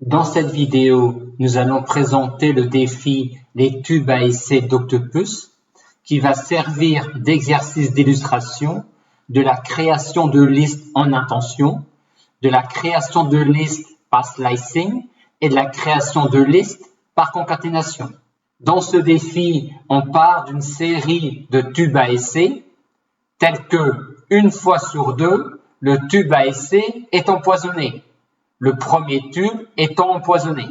Dans cette vidéo, nous allons présenter le défi Les tubes à essai d'Octopus qui va servir d'exercice d'illustration de la création de listes en intention, de la création de listes par slicing et de la création de listes par concaténation. Dans ce défi, on part d'une série de tubes à essai tels que, une fois sur deux, le tube à essai est empoisonné. Le premier tube étant empoisonné.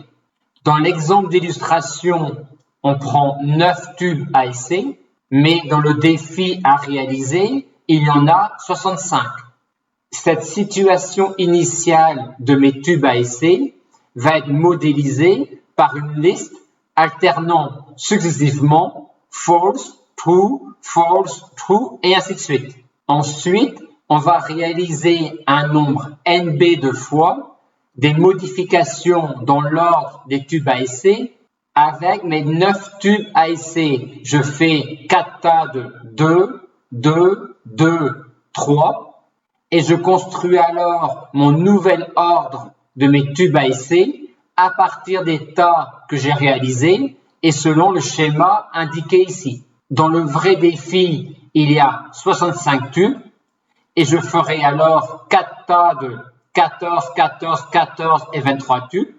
Dans l'exemple d'illustration, on prend 9 tubes à essai, mais dans le défi à réaliser, il y en a 65. Cette situation initiale de mes tubes à essai va être modélisée par une liste alternant successivement false, true, et ainsi de suite. Ensuite, on va réaliser un nombre NB de fois des modifications dans l'ordre des tubes à essai avec mes 9 tubes à essai. Je fais 4 tas de 2, 2, 2, 3 et je construis alors mon nouvel ordre de mes tubes à essai à partir des tas que j'ai réalisés et selon le schéma indiqué ici. Dans le vrai défi, il y a 65 tubes et je ferai alors 4 tas de 14, 14, 14 et 23 tubes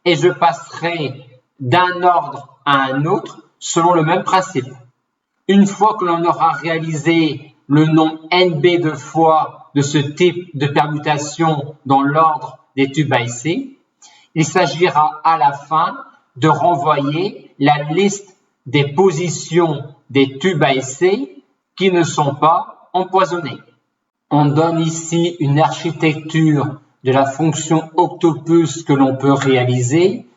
et je passerai d'un ordre à un autre selon le même principe. Une fois que l'on aura réalisé le nombre NB de fois de ce type de permutation dans l'ordre des tubes à essai, il s'agira à la fin de renvoyer la liste des positions des tubes à essai qui ne sont pas empoisonnés. On donne ici une architecture de la fonction octopus que l'on peut réaliser.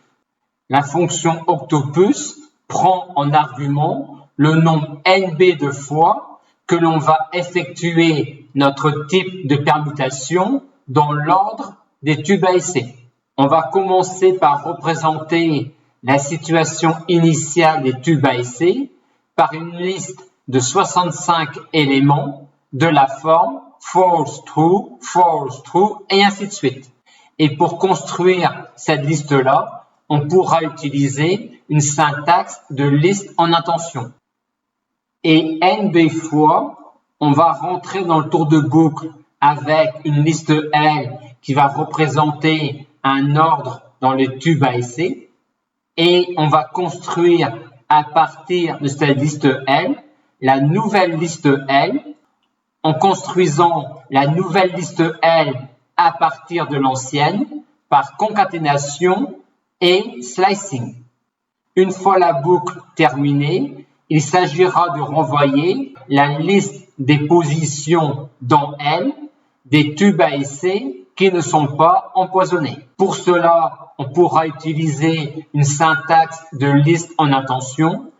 La fonction octopus prend en argument le nombre NB de fois que l'on va effectuer notre type de permutation dans l'ordre des tubes à essai. On va commencer par représenter la situation initiale des tubes à essai par une liste de 65 éléments de la forme false, true, et ainsi de suite. Et pour construire cette liste-là, on pourra utiliser une syntaxe de liste en intention. Et NB fois, on va rentrer dans le tour de boucle avec une liste L qui va représenter un ordre dans les tubes à essai. Et on va construire à partir de cette liste L, la nouvelle liste L, en construisant la nouvelle liste L à partir de l'ancienne par concaténation et slicing. Une fois la boucle terminée, il s'agira de renvoyer la liste des positions dans L des tubes à essai qui ne sont pas empoisonnés. Pour cela, on pourra utiliser une syntaxe de liste en intention